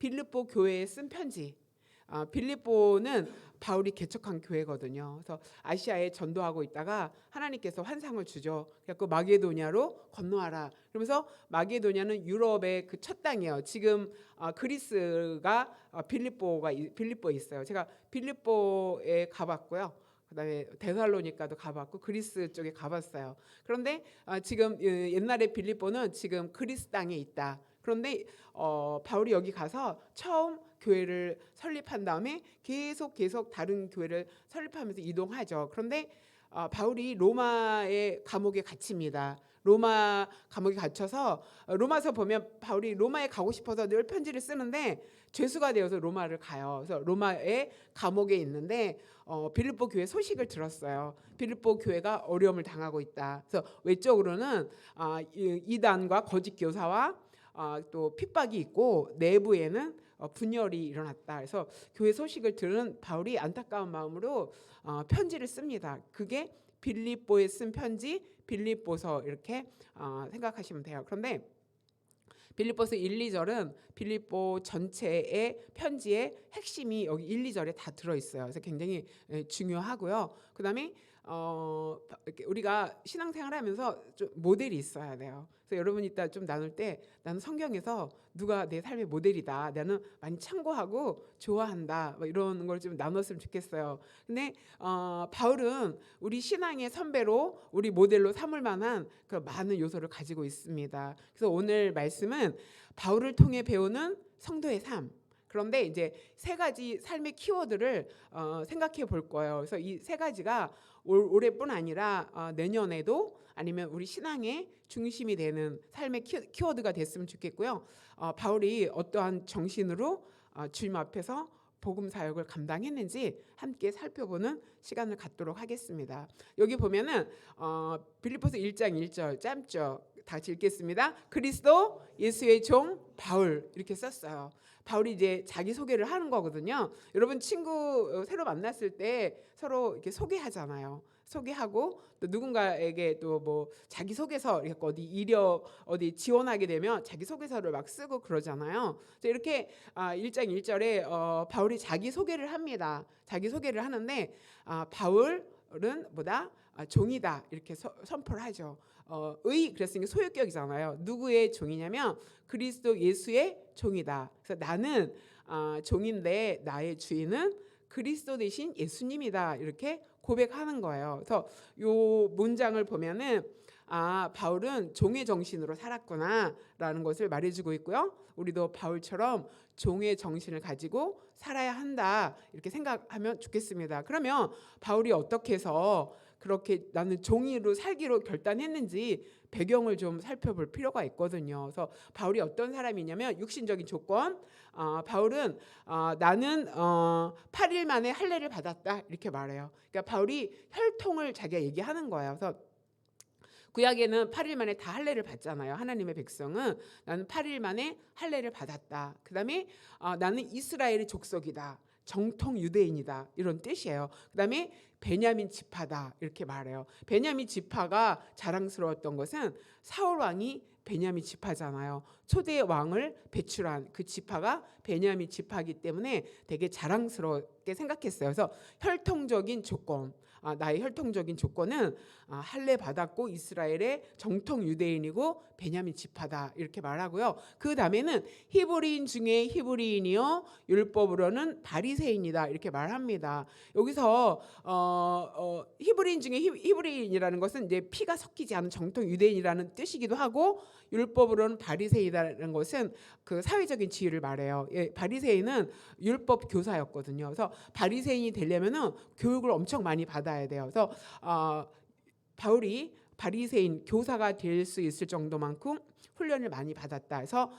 빌립보 교회에 쓴 편지. 빌립보는 바울이 개척한 교회거든요. 그래서 아시아에 전도하고 있다가 하나님께서 환상을 주죠. 그래서 마게도냐로 건너와라. 그러면서 마게도냐는 유럽의 그 첫 땅이에요. 지금 그리스가 빌립보에 있어요. 제가 빌립보에 가봤고요. 그다음에 데살로니카도 가봤고 그리스 쪽에 가봤어요. 그런데 지금 옛날에 빌립보는 지금 그리스 땅에 있다. 그런데 바울이 여기 가서 처음 교회를 설립한 다음에 계속 다른 교회를 설립하면서 이동하죠. 그런데 바울이 로마의 감옥에 갇힙니다. 로마 감옥에 갇혀서 로마서 보면 바울이 로마에 가고 싶어서 늘 편지를 쓰는데 죄수가 되어서 로마를 가요. 그래서 로마의 감옥에 있는데 빌립보 교회 소식을 들었어요. 빌립보 교회가 어려움을 당하고 있다. 그래서 외적으로는 이단과 거짓 교사와 또 핍박이 있고 내부에는 분열이 일어났다. 그래서 교회 소식을 들은 바울이 안타까운 마음으로 편지를 씁니다. 그게 빌립보에 쓴 편지, 빌립보서 이렇게 생각하시면 돼요. 그런데 빌립보서 1, 2절은 빌립보 전체의 편지의 핵심이 여기 1, 2절에 다 들어있어요. 그래서 굉장히 중요하고요. 그 다음에 우리가 신앙생활하면서 좀 모델이 있어야 돼요. 그래서 여러분 이따 좀 나눌 때 나는 성경에서 누가 내 삶의 모델이다. 나는 많이 참고하고 좋아한다. 뭐 이런 걸 좀 나눴으면 좋겠어요. 근데 바울은 우리 신앙의 선배로 우리 모델로 삼을 만한 그 많은 요소를 가지고 있습니다. 그래서 오늘 말씀은 바울을 통해 배우는 성도의 삶. 그런데 이제 세 가지 삶의 키워드를 생각해 볼 거예요. 그래서 이 세 가지가 올해뿐 아니라 내년에도 아니면 우리 신앙의 중심이 되는 삶의 키워드가 됐으면 좋겠고요. 바울이 어떠한 정신으로 주님 앞에서 복음 사역을 감당했는지 함께 살펴보는 시간을 갖도록 하겠습니다. 여기 보면은 빌립보서 1장 1절 짧죠. 다 같이 읽겠습니다. 그리스도 예수의 종 바울 이렇게 썼어요. 바울이 이제 자기 소개를 하는 거거든요. 여러분 친구 새로 만났을 때 서로 이렇게 소개하잖아요. 소개하고 또 누군가에게 또 뭐 자기 소개서 이렇게 어디 지원하게 되면 자기 소개서를 막 쓰고 그러잖아요. 그래서 이렇게 1장 1절에 바울이 자기 소개를 합니다. 자기 소개를 하는데 바울은 뭐다? 종이다 이렇게 선포를 하죠. 그랬으니까 소유격이잖아요. 누구의 종이냐면 그리스도 예수의 종이다. 그래서 나는 종인데 나의 주인은 그리스도 대신 예수님이다. 이렇게 고백하는 거예요. 그래서 요 문장을 보면은 바울은 종의 정신으로 살았구나라는 것을 말해주고 있고요. 우리도 바울처럼 종의 정신을 가지고 살아야 한다 이렇게 생각하면 좋겠습니다. 그러면 바울이 어떻게 해서 그렇게 나는 종이로 살기로 결단했는지 배경을 좀 살펴볼 필요가 있거든요. 그래서 바울이 어떤 사람이냐면 육신적인 조건. 바울은 나는 8일 만에 할례를 받았다 이렇게 말해요. 그러니까 바울이 혈통을 자기가 얘기하는 거예요. 그래서 구약에는 8일 만에 다 할례를 받잖아요. 하나님의 백성은 나는 8일 만에 할례를 받았다. 그다음에 나는 이스라엘의 족속이다. 정통 유대인이다. 이런 뜻이에요. 그다음에 베냐민 지파다. 이렇게 말해요. 베냐민 지파가 자랑스러웠던 것은 사울 왕이 베냐민 지파잖아요. 초대 왕을 배출한 그 지파가 베냐민 지파이기 때문에 되게 자랑스럽게 생각했어요. 그래서 혈통적인 조건, 나의 혈통적인 조건은 할례 받았고 이스라엘의 정통 유대인이고 베냐민 지파다 이렇게 말하고요. 그 다음에는 히브리인 중에 히브리인이요 율법으로는 바리새인이다 이렇게 말합니다. 여기서 히브리인 중에 히브리인이라는 것은 이제 피가 섞이지 않은 정통 유대인이라는 뜻이기도 하고 율법으로는 바리새인이라는 것은 그 사회적인 지위를 말해요. 바리새인은 율법 교사였거든요. 그래서 바리새인이 되려면은 교육을 엄청 많이 받아야 돼요. 그래서 바울이 바리새인 교사가 될 수 있을 정도만큼 훈련을 많이 받았다. 해서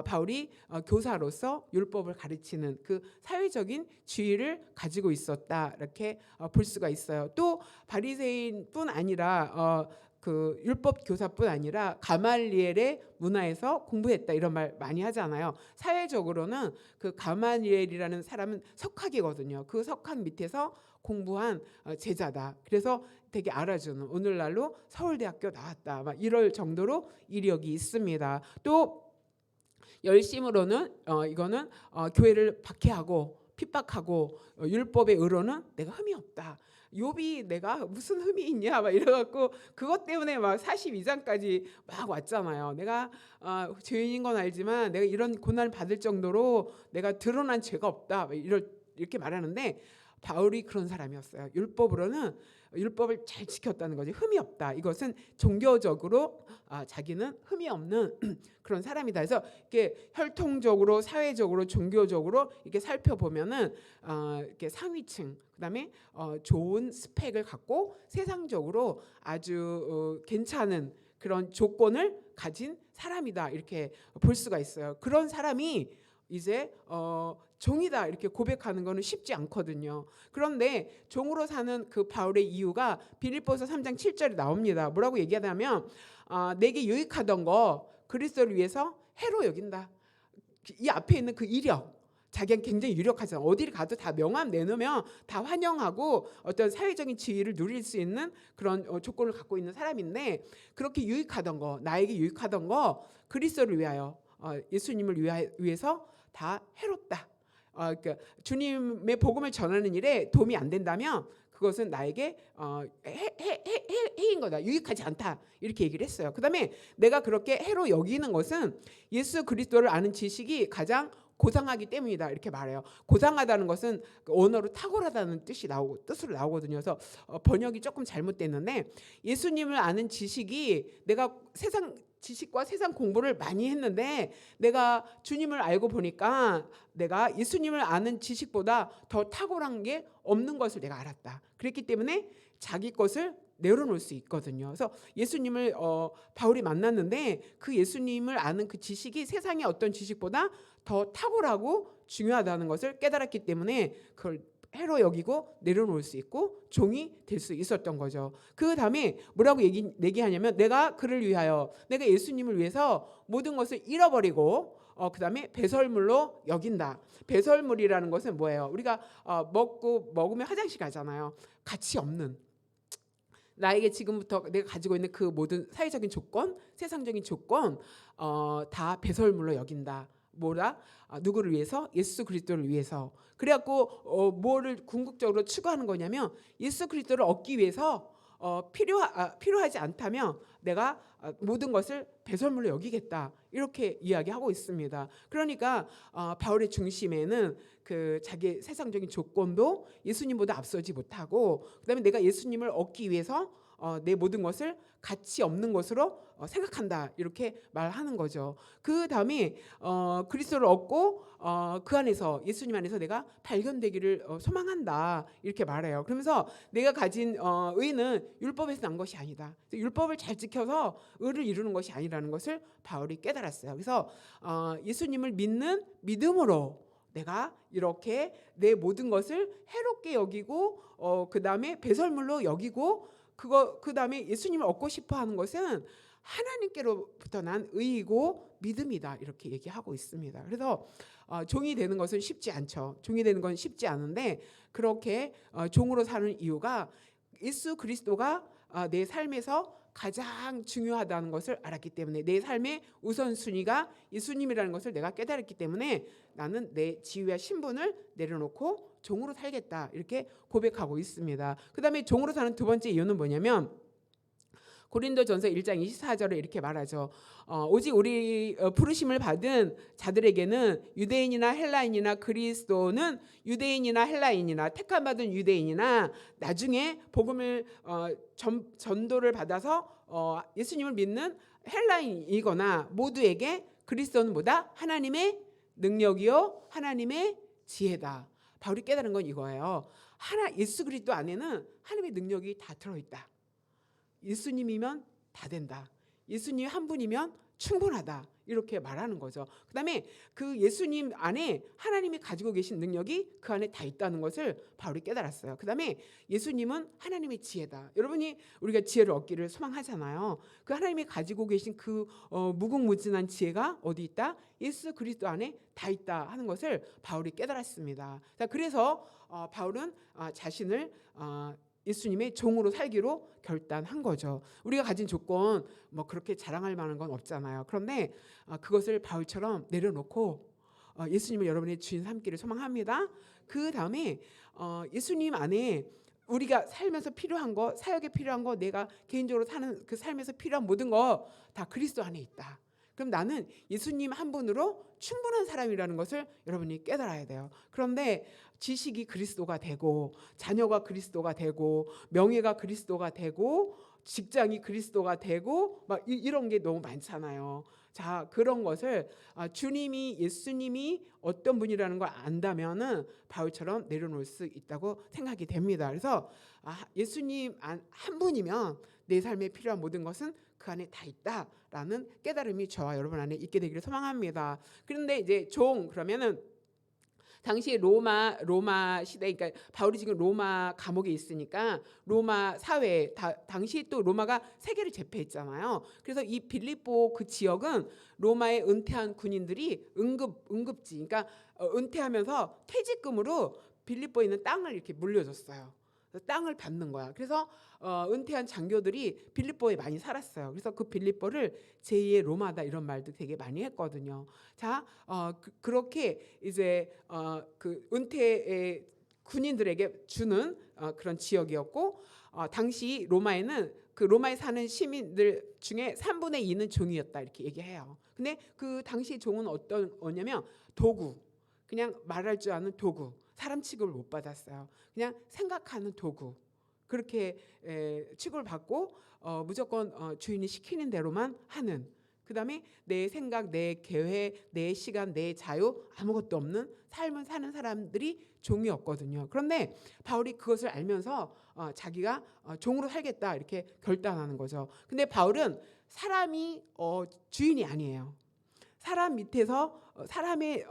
바울이 교사로서 율법을 가르치는 그 사회적인 지위를 가지고 있었다. 이렇게 볼 수가 있어요. 또 바리새인뿐 아니라 그 율법 교사뿐 아니라 가말리엘의 문화에서 공부했다 이런 말 많이 하잖아요. 사회적으로는 그 가말리엘이라는 사람은 석학이거든요. 그 석학 밑에서 공부한 제자다. 그래서 되게 알아주는 오늘날로 서울대학교 나왔다. 막 이럴 정도로 이력이 있습니다. 또 열심으로는 이거는 교회를 박해하고 핍박하고 율법의 의로는 내가 흠이 없다. 욥이 내가 무슨 흠이 있냐 막 이래갖고 그것 때문에 막 42장까지 막 왔잖아요. 내가 죄인인 건 알지만 내가 이런 고난을 받을 정도로 내가 드러난 죄가 없다 이렇게 말하는데, 바울이 그런 사람이었어요. 율법을 잘 지켰다는 거지. 흠이 없다. 이것은 종교적으로 자기는 흠이 없는 그런 사람이다. 그래서 이렇게 혈통적으로, 사회적으로, 종교적으로 이렇게 살펴보면은 이렇게 상위층, 그다음에 좋은 스펙을 갖고 세상적으로 아주 괜찮은 그런 조건을 가진 사람이다. 이렇게 볼 수가 있어요. 그런 사람이 이제 종이다 이렇게 고백하는 거는 쉽지 않거든요. 그런데 종으로 사는 그 바울의 이유가 빌립보서 3장 7절에 나옵니다. 뭐라고 얘기하냐면 내게 유익하던 거 그리스도를 위해서 해로 여긴다. 이 앞에 있는 그 이력, 자기는 굉장히 유력하잖아. 어디를 가도 다 명함 내놓으면 다 환영하고 어떤 사회적인 지위를 누릴 수 있는 그런 조건을 갖고 있는 사람인데, 그렇게 유익하던 거, 나에게 유익하던 거 그리스도를 위하여, 예수님을 위해서 다 해롭다. 그러니까 주님의 복음을 전하는 일에 도움이 안 된다면 그것은 나에게 해인 거다. 유익하지 않다. 이렇게 얘기를 했어요. 그다음에 내가 그렇게 해로 여기는 것은 예수 그리스도를 아는 지식이 가장 고상하기 때문이다. 이렇게 말해요. 고상하다는 것은 언어로 탁월하다는 뜻으로 나오거든요. 그래서 번역이 조금 잘못됐는데, 예수님을 아는 지식이, 내가 세상 지식과 세상 공부를 많이 했는데 내가 주님을 알고 보니까 내가 예수님을 아는 지식보다 더 탁월한 게 없는 것을 내가 알았다. 그랬기 때문에 자기 것을 내려놓을 수 있거든요. 그래서 예수님을 바울이 만났는데 그 예수님을 아는 그 지식이 세상의 어떤 지식보다 더 탁월하고 중요하다는 것을 깨달았기 때문에 그걸 해로 여기고 내려놓을 수 있고 종이 될 수 있었던 거죠. 그 다음에 뭐라고 얘기하냐면, 내가 그를 위하여, 내가 예수님을 위해서 모든 것을 잃어버리고 그 다음에 배설물로 여긴다. 배설물이라는 것은 뭐예요? 우리가 먹으면 화장실 가잖아요. 가치 없는, 나에게 지금부터 내가 가지고 있는 그 모든 사회적인 조건, 세상적인 조건 다 배설물로 여긴다. 뭐라? 누구를 위해서? 예수 그리스도를 위해서. 그래갖고 뭐를 궁극적으로 추구하는 거냐면, 예수 그리스도를 얻기 위해서 필요하지 않다면 내가 모든 것을 배설물로 여기겠다. 이렇게 이야기하고 있습니다. 그러니까 바울의 중심에는 그 자기 세상적인 조건도 예수님보다 앞서지 못하고, 그다음에 내가 예수님을 얻기 위해서 내 모든 것을 가치 없는 것으로 생각한다. 이렇게 말하는 거죠. 그 다음에 그리스도를 얻고 그 안에서, 예수님 안에서 내가 발견되기를 소망한다. 이렇게 말해요. 그러면서 내가 가진 의는 율법에서 난 것이 아니다. 율법을 잘 지켜서 의를 이루는 것이 아니라는 것을 바울이 깨달았어요. 그래서 예수님을 믿는 믿음으로 내가 이렇게 내 모든 것을 해롭게 여기고 그 다음에 배설물로 여기고, 그 다음에 예수님을 얻고 싶어하는 것은 하나님께로부터 난 의이고 믿음이다. 이렇게 얘기하고 있습니다. 그래서 종이 되는 것은 쉽지 않죠. 종이 되는 건 쉽지 않은데, 그렇게 종으로 사는 이유가 예수 그리스도가 내 삶에서 가장 중요하다는 것을 알았기 때문에, 내 삶의 우선순위가 예수님이라는 것을 내가 깨달았기 때문에 나는 내 지위와 신분을 내려놓고 종으로 살겠다. 이렇게 고백하고 있습니다. 그 다음에 종으로 사는 두 번째 이유는 뭐냐면, 고린도전서 1장 24절에 이렇게 말하죠. 오직 우리 부르심을 받은 자들에게는 유대인이나 헬라인이나 그리스도는 유대인이나 헬라인이나 택함받은 유대인이나 나중에 복음을 전도를 받아서 예수님을 믿는 헬라인이거나 모두에게 그리스도는 뭐다? 하나님의 능력이요 하나님의 지혜다. 바울이 깨달은 건 이거예요. 예수 그리스도 안에는 하나님의 능력이 다 들어있다. 예수님이면 다 된다. 예수님 한 분이면 충분하다. 이렇게 말하는 거죠. 그 다음에 그 예수님 안에 하나님이 가지고 계신 능력이 그 안에 다 있다는 것을 바울이 깨달았어요. 그 다음에 예수님은 하나님의 지혜다. 여러분이 우리가 지혜를 얻기를 소망하잖아요. 그 하나님이 가지고 계신 그 무궁무진한 지혜가 어디 있다? 예수 그리스도 안에 다 있다 하는 것을 바울이 깨달았습니다. 자, 그래서 바울은 자신을 예수님의 종으로 살기로 결단한 거죠. 우리가 가진 조건 뭐 그렇게 자랑할 만한 건 없잖아요. 그런데 그것을 바울처럼 내려놓고 예수님을 여러분의 주인 삼기를 소망합니다. 그 다음에 예수님 안에 우리가 살면서 필요한 거, 사역에 필요한 거, 내가 개인적으로 사는 그 삶에서 필요한 모든 거 다 그리스도 안에 있다. 그럼 나는 예수님 한 분으로 충분한 사람이라는 것을 여러분이 깨달아야 돼요. 그런데 지식이 그리스도가 되고, 자녀가 그리스도가 되고, 명예가 그리스도가 되고, 직장이 그리스도가 되고 막 이런 게 너무 많잖아요. 자, 그런 것을 주님이, 예수님이 어떤 분이라는 걸 안다면은 바울처럼 내려놓을 수 있다고 생각이 됩니다. 그래서 예수님 한 분이면 내 삶에 필요한 모든 것은 그 안에 다 있다라는 깨달음이 저와 여러분 안에 있게 되기를 소망합니다. 그런데 이제 종, 그러면은 당시 로마 시대, 그러니까 바울이 지금 로마 감옥에 있으니까 로마 사회, 당시 또 로마가 세계를 제패했잖아요. 그래서 이 빌립보 그 지역은 로마의 은퇴한 군인들이 응급지, 그러니까 은퇴하면서 퇴직금으로 빌립보에 있는 땅을 이렇게 물려줬어요. 땅을 받는 거야. 그래서 은퇴한 장교들이 빌립보에 많이 살았어요. 그래서 그 빌립보를 제2의 로마다 이런 말도 되게 많이 했거든요. 자, 그렇게 이제 그 은퇴의 군인들에게 주는 그런 지역이었고, 당시 로마에는 그 로마에 사는 시민들 중에 3분의 2는 종이었다 이렇게 얘기해요. 근데 그 당시 종은 어떤 거냐면 도구, 그냥 말할 줄 아는 도구, 사람 취급을 못 받았어요. 그냥 생각하는 도구, 그렇게 취급을 받고 무조건 주인이 시키는 대로만 하는, 그 다음에 내 생각, 내 계획, 내 시간, 내 자유 아무것도 없는 삶을 사는 사람들이 종이었거든요. 그런데 바울이 그것을 알면서 자기가 종으로 살겠다 이렇게 결단하는 거죠. 근데 바울은 사람이 주인이 아니에요. 사람 밑에서 사람의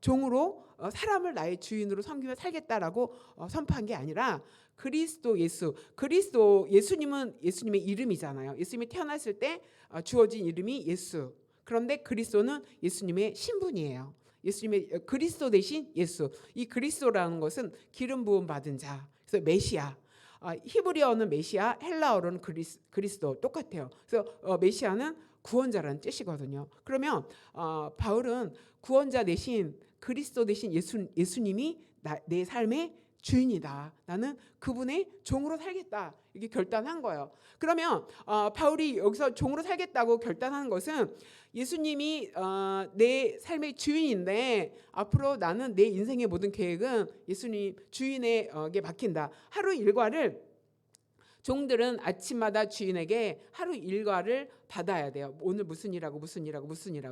종으로 사람을 나의 주인으로 섬기며 살겠다라고 선포한 게 아니라 그리스도 예수님은 예수님의 이름이잖아요. 예수님이 태어났을 때 주어진 이름이 예수. 그런데 그리스도는 예수님의 신분이에요. 예수님의 그리스도 대신 예수. 이 그리스도라는 것은 기름 부음 받은 자. 그래서 메시아. 히브리어는 메시아, 헬라어로는 그리스도 똑같아요. 그래서 메시아는 구원자라는 뜻이거든요. 그러면 바울은 구원자 대신 그리스도 대신 예수님이 내 삶의 주인이다. 나는 그분의 종으로 살겠다. 이게 결단한 거예요. 그러면 바울이 여기서 종으로 살겠다고 결단한 것은 예수님이 내 삶의 주인인데 앞으로 나는 내 인생의 모든 계획은 예수님 주인에게 맡긴다. 하루 일과를 종들은 아침마다 주인에게 하루 일과를 받아야 돼요. 오늘 무슨 일하고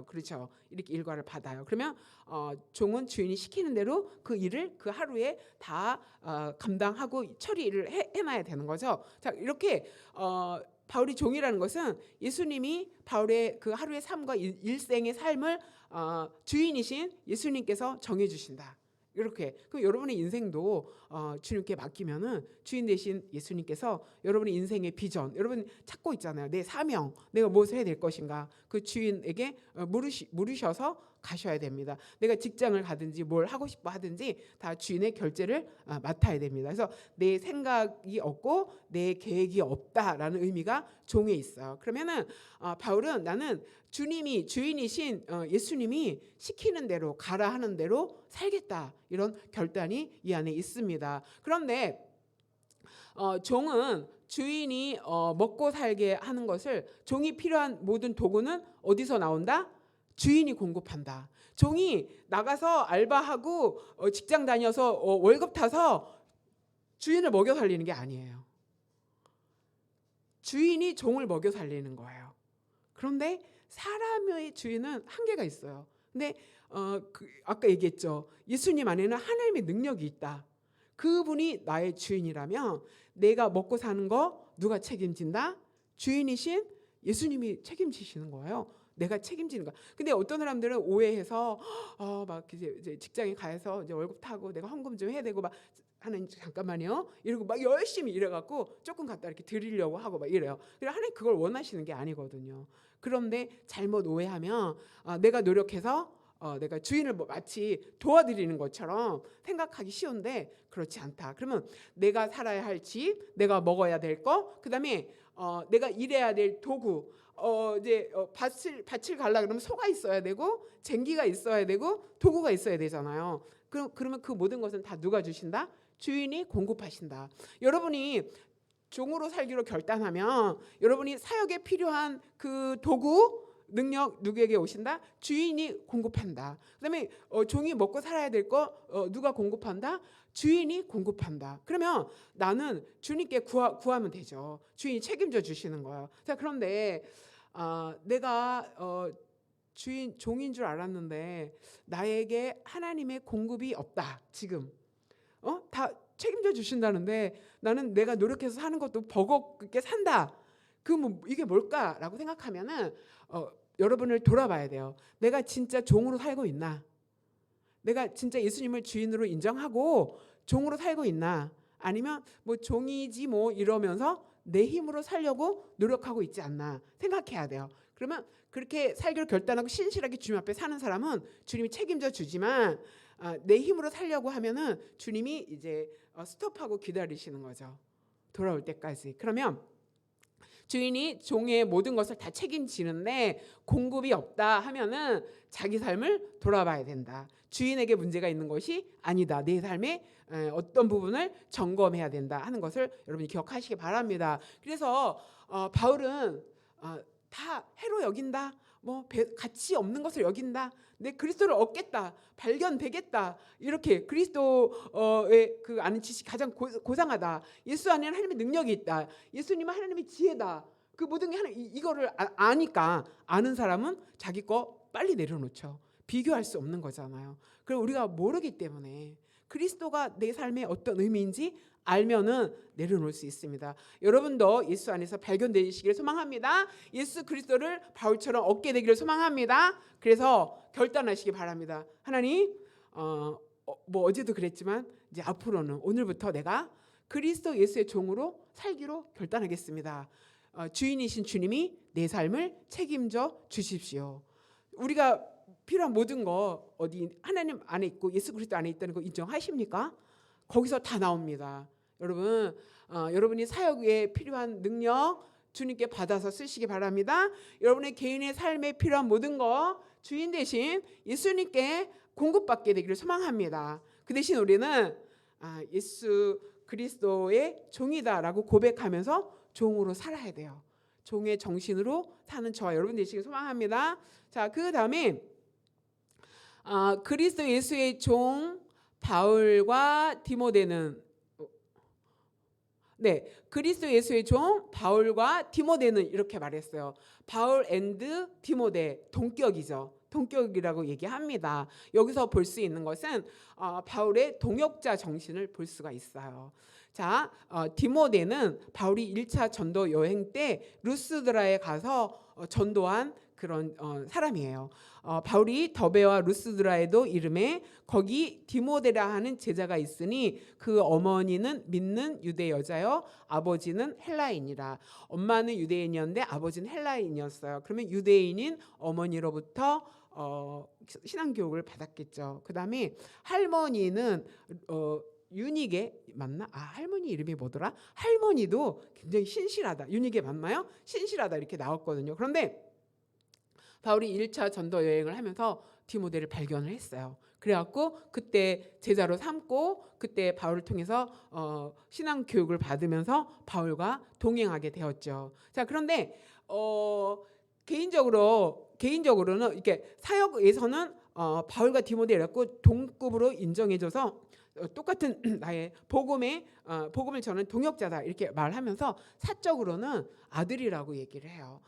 그렇죠. 이렇게 일과를 받아요. 그러면 종은 주인이 시키는 대로 그 일을 그 하루에 다 감당하고 처리를 해놔야 되는 거죠. 자, 이렇게 바울이 종이라는 것은 예수님이 바울의 그 하루의 삶과 일생의 삶을 주인이신 예수님께서 정해주신다. 이렇게. 그럼 여러분의 인생도 주님께 맡기면은 주인 대신 예수님께서 여러분의 인생의 비전, 여러분 찾고 있잖아요. 내 사명, 내가 무엇을 해야 될 것인가. 그 주인에게 물으셔서 가셔야 됩니다. 내가 직장을 가든지 뭘 하고 싶어 하든지 다 주인의 결제를 맡아야 됩니다. 그래서 내 생각이 없고 내 계획이 없다라는 의미가 종에 있어요. 그러면은 바울은 나는 주님이 주인이신 예수님이 시키는 대로 가라 하는 대로 살겠다, 이런 결단이 이 안에 있습니다. 그런데 종은 주인이 먹고 살게 하는 것을, 종이 필요한 모든 도구는 어디서 나온다? 주인이 공급한다. 종이 나가서 알바하고 직장 다녀서 월급 타서 주인을 먹여 살리는 게 아니에요. 주인이 종을 먹여 살리는 거예요. 그런데 사람의 주인은 한계가 있어요. 근데 아까 얘기했죠. 예수님 안에는 하나님의 능력이 있다. 그분이 나의 주인이라면 내가 먹고 사는 거 누가 책임진다? 주인이신 예수님이 책임지시는 거예요. 내가 책임지는 거. 근데 어떤 사람들은 오해해서 막 이제 직장에 가서 이제 월급 타고 내가 헌금 좀 해야 되고 막 하나님 잠깐만요 이러고 막 열심히 일해갖고 조금 갖다 이렇게 드리려고 하고 막 이래요. 그래, 하나님 그걸 원하시는 게 아니거든요. 그런데 잘못 오해하면 내가 노력해서 내가 주인을 뭐 마치 도와드리는 것처럼 생각하기 쉬운데 그렇지 않다. 그러면 내가 살아야 할 집, 내가 먹어야 될 거, 그다음에 내가 일해야 될 도구, 이제 밭을 갈라 그러면 소가 있어야 되고 쟁기가 있어야 되고 도구가 있어야 되잖아요. 그러면 그 모든 것은 다 누가 주신다? 주인이 공급하신다. 여러분이 종으로 살기로 결단하면 여러분이 사역에 필요한 그 도구, 능력 누구에게 오신다? 주인이 공급한다. 그다음에 종이 먹고 살아야 될 거 누가 공급한다? 주인이 공급한다. 그러면 나는 주님께 구하면 되죠. 주인이 책임져 주시는 거예요. 자, 그런데 내가 종인 줄 알았는데 나에게 하나님의 공급이 없다. 지금 다 책임져 주신다는데 나는 내가 노력해서 사는 것도 버겁게 산다. 이게 뭘까라고 생각하면은 여러분을 돌아봐야 돼요. 내가 진짜 종으로 살고 있나? 내가 진짜 예수님을 주인으로 인정하고 종으로 살고 있나? 아니면 뭐 종이지 뭐 이러면서 내 힘으로 살려고 노력하고 있지 않나 생각해야 돼요. 그러면 그렇게 살기로 결단하고 신실하게 주님 앞에 사는 사람은 주님이 책임져 주지만 내 힘으로 살려고 하면은 주님이 이제 스톱하고 기다리시는 거죠. 돌아올 때까지. 그러면 주인이 종의 모든 것을 다 책임지는데 공급이 없다 하면은 자기 삶을 돌아봐야 된다. 주인에게 문제가 있는 것이 아니다. 내 삶의 어떤 부분을 점검해야 된다 하는 것을 여러분이 기억하시기 바랍니다. 그래서 바울은 다 해로 여긴다. 뭐 가치 없는 것을 여긴다. 내 그리스도를 얻겠다. 발견되겠다. 이렇게 그리스도의 그 아는 지식이 가장 고상하다. 예수 안에는 하나님의 능력이 있다. 예수님은 하나님의 지혜다. 그 모든 게 이거를 아니까 아는 사람은 자기 거 빨리 내려놓죠. 비교할 수 없는 거잖아요. 그럼 우리가 모르기 때문에 그리스도가 내 삶에 어떤 의미인지 알면은 내려놓을 수 있습니다. 여러분도 예수 안에서 발견되시기를 소망합니다. 예수 그리스도를 바울처럼 얻게 되기를 소망합니다. 그래서 결단하시기 바랍니다. 하나님, 뭐 어제도 그랬지만 이제 앞으로는 오늘부터 내가 그리스도 예수의 종으로 살기로 결단하겠습니다. 주인이신 주님이 내 삶을 책임져 주십시오. 우리가 필요한 모든 거 어디 하나님 안에 있고 예수 그리스도 안에 있다는 거 인정하십니까? 거기서 다 나옵니다. 여러분, 여러분이 사역에 필요한 능력 주님께 받아서 쓰시기 바랍니다. 여러분의 개인의 삶에 필요한 모든 거 주인 대신 예수님께 공급받게 되기를 소망합니다. 그 대신 우리는 예수 그리스도의 종이다라고 고백하면서 종으로 살아야 돼요. 종의 정신으로 사는 저와 여러분 되시길 소망합니다. 자, 그 다음에 그리스도 예수의 종 바울과 디모데는 그리스도 예수의 종 바울과 디모데는 이렇게 말했어요. 바울 앤드 디모데 동격이죠. 동격이라고 얘기합니다. 여기서 볼 수 있는 것은 바울의 동역자 정신을 볼 수가 있어요. 자, 디모데는 바울이 1차 전도 여행 때 루스드라에 가서 전도한 그런 사람이에요. 바울이 더베와 루스드라에도 이름에 거기 디모데라 하는 제자가 있으니 그 어머니는 믿는 유대 여자요 아버지는 헬라인이라. 엄마는 유대인이었는데 아버지는 헬라인이었어요. 그러면 유대인인 어머니로부터 신앙교육을 받았겠죠. 그 다음에 할머니는 유니게 맞나? 할머니 이름이 뭐더라? 할머니도 굉장히 신실하다. 유니게 맞나요? 신실하다 이렇게 나왔거든요. 그런데 바울이 1차 전도 여행을 하면서 디모데를 발견을 했어요. 그래갖고 그때 제자로 삼고 그때 바울을 통해서 신앙 교육을 받으면서 바울과 동행하게 되었죠. 자, 그런데 개인적으로는 이렇게 사역에서는 바울과 디모데였고 동급으로 인정해줘서 똑같은 나의 복음을 저는 동역자다 이렇게 말하면서 사적으로는 아들이라고 얘기를 해요.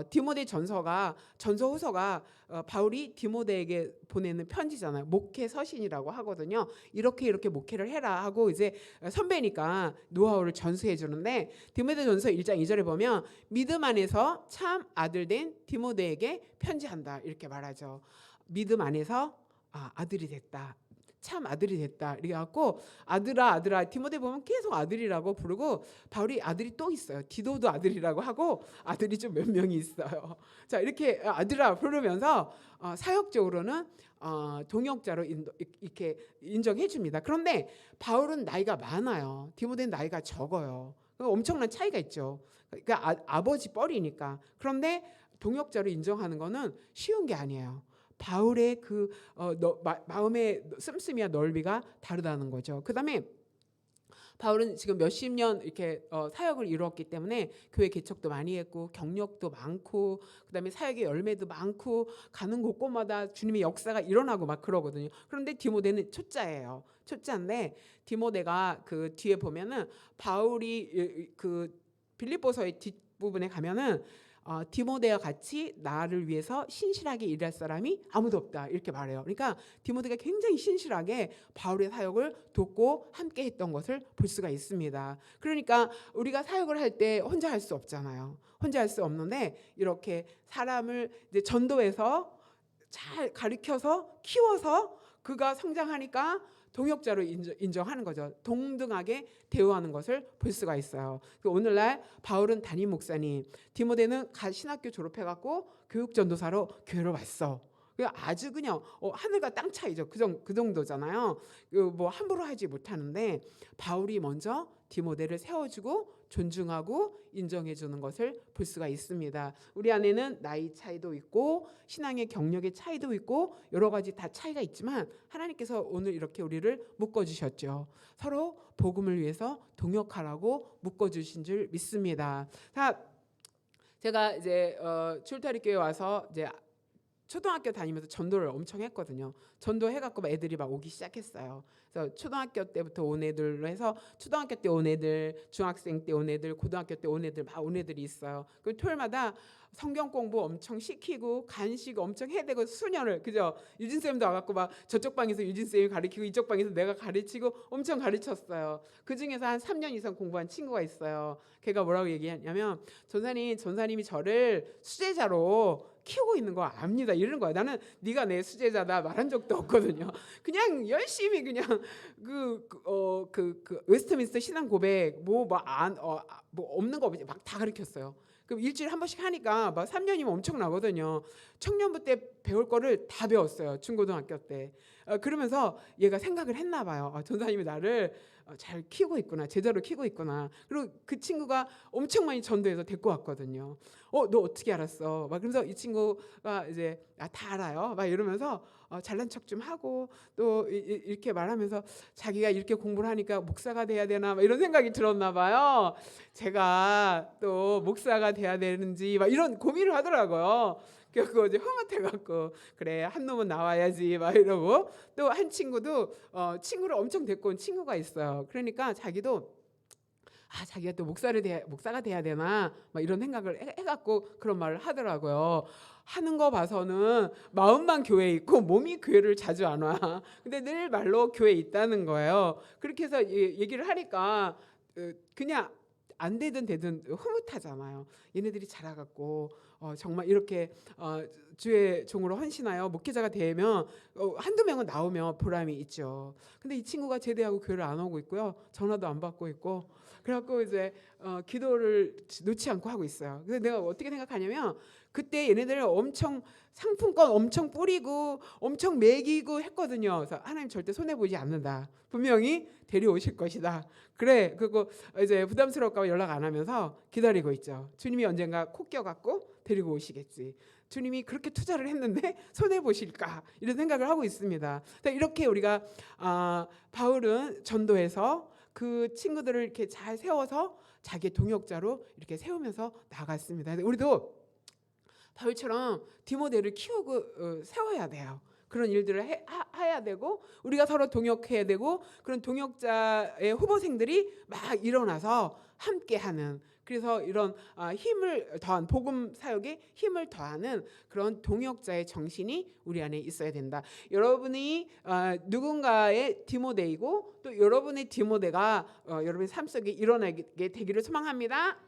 디모데 전서 후서가 바울이 디모데에게 보내는 편지잖아요. 목회 서신이라고 하거든요. 이렇게 목회를 해라 하고 이제 선배니까 노하우를 전수해 주는데 디모데 전서 1장 2절에 보면 믿음 안에서 참 아들 된 디모데에게 편지한다 이렇게 말하죠. 믿음 안에서 아들이 됐다. 참 아들이 됐다. 이렇게 갖고 아들아 아들아 디모데 보면 계속 아들이라고 부르고 바울이 아들이 또 있어요. 디도도 아들이라고 하고 아들이 좀 몇 명이 있어요. 자 이렇게 아들아 부르면서 사역적으로는 동역자로 이렇게 인정해 줍니다. 그런데 바울은 나이가 많아요. 디모데는 나이가 적어요. 엄청난 차이가 있죠. 그러니까 아버지 뻘이니까. 그런데 동역자로 인정하는 거는 쉬운 게 아니에요. 바울의 그 마음의 씀씀이와 넓이가 다르다는 거죠. 그다음에 바울은 지금 몇십 년 이렇게 사역을 이루었기 때문에 교회 개척도 많이 했고 경력도 많고 그다음에 사역의 열매도 많고 가는 곳곳마다 주님의 역사가 일어나고 막 그러거든요. 그런데 디모데는 초짜예요. 초짜인데 디모데가 그 뒤에 보면은 바울이 그 빌립보서의 뒷부분에 가면은 디모데와 같이 나를 위해서 신실하게 일할 사람이 아무도 없다 이렇게 말해요. 그러니까 디모데가 굉장히 신실하게 바울의 사역을 돕고 함께 했던 것을 볼 수가 있습니다. 그러니까 우리가 사역을 할 때 혼자 할 수 없잖아요. 혼자 할 수 없는데 이렇게 사람을 이제 전도해서 잘 가르쳐서 키워서 그가 성장하니까 동역자로 인정하는 거죠. 동등하게 대우하는 것을 볼 수가 있어요. 오늘날 바울은 담임 목사님, 디모데는 신학교 졸업해갖고 교육전도사로 교회로 왔어. 아주 그냥 하늘과 땅 차이죠. 그 정도잖아요. 뭐 함부로 하지 못하는데 바울이 먼저 디모데를 세워주고 존중하고 인정해주는 것을 볼 수가 있습니다. 우리 안에는 나이 차이도 있고 신앙의 경력의 차이도 있고 여러 가지 다 차이가 있지만 하나님께서 오늘 이렇게 우리를 묶어주셨죠. 서로 복음을 위해서 동역하라고 묶어주신 줄 믿습니다. 자, 제가 이제 출타리교회 와서 이제 초등학교 다니면서 전도를 엄청 했거든요. 전도해갖고 막 애들이 막 오기 시작했어요. 그래서 초등학교 때부터 온 애들로 해서 초등학교 때 온 애들, 중학생 때 온 애들, 고등학교 때 온 애들 막 온 애들이 있어요. 그 토요일마다 성경 공부 엄청 시키고 간식 엄청 해대고 수녀를 그죠? 유진 쌤도 와갖고 막 저쪽 방에서 유진 쌤이 가르치고 이쪽 방에서 내가 가르치고 엄청 가르쳤어요. 그 중에서 한 3년 이상 공부한 친구가 있어요. 걔가 뭐라고 얘기했냐면 전사님이 저를 수제자로 키우고 있는 거 압니다. 이러는 거야. 나는 네가 내 수제자다 말한 적도 없거든요. 그냥 열심히 그냥 그 웨스트민스터 신앙 고백 뭐 없는 거 막 다 가르쳤어요. 그럼 일주일에 한 번씩 하니까 막 3년이면 엄청 나거든요. 청년부 때 배울 거를 다 배웠어요. 중고등학교 때. 그러면서 얘가 생각을 했나 봐요. 전사님이 나를 잘 키우고 있구나. 제자로 키우고 있구나. 그리고 그 친구가 엄청 많이 전도해서 데리고 왔거든요. 너 어떻게 알았어? 막 그러면서 이 친구가 이제 다 알아요. 막 이러면서 잘난 척 좀 하고 또 이렇게 말하면서 자기가 이렇게 공부를 하니까 목사가 돼야 되나 막 이런 생각이 들었나 봐요. 제가 또 목사가 돼야 되는지 막 이런 고민을 하더라고요. 그래서 이제 흐뭇해갖고 그래 한 놈은 나와야지 막 이러고 또 한 친구도 친구를 엄청 데리고 온 친구가 있어요. 그러니까 자기도 자기가 또 목사가 돼야 되나 막 이런 생각을 해갖고 그런 말을 하더라고요. 하는 거 봐서는 마음만 교회에 있고 몸이 교회를 자주 안 와. 근데 늘 말로 교회에 있다는 거예요. 그렇게 해서 얘기를 하니까 그냥 안 되든 흐뭇하잖아요. 얘네들이 자라갖고 정말 이렇게 주의 종으로 헌신하여 목회자가 되면 한두 명은 나오면 보람이 있죠. 근데 이 친구가 제대하고 교회를 안 오고 있고요. 전화도 안 받고 있고 그래갖고 이제 기도를 놓지 않고 하고 있어요. 그래서 내가 어떻게 생각하냐면 그때 얘네들 엄청 상품권 엄청 뿌리고 엄청 먹이고 했거든요. 그래서 하나님 절대 손해 보지 않는다. 분명히 데려오실 것이다. 그래. 그리고 이제 부담스러울까 연락 안 하면서 기다리고 있죠. 주님이 언젠가 콕 껴갖고 데리고 오시겠지. 주님이 그렇게 투자를 했는데 손해 보실까 이런 생각을 하고 있습니다. 이렇게 우리가 바울은 전도해서 그 친구들을 이렇게 잘 세워서 자기의 동역자로 이렇게 세우면서 나갔습니다. 우리도 바울처럼 디모데를 키우고 세워야 돼요. 그런 일들을 해야 되고 우리가 서로 동역해야 되고 그런 동역자의 후보생들이 막 일어나서 함께하는 그래서 이런 힘을 더한 복음 사역에 힘을 더하는 그런 동역자의 정신이 우리 안에 있어야 된다. 여러분이 누군가의 디모데이고 또 여러분의 디모데가 여러분의 삶 속에 일어나게 되기를 소망합니다.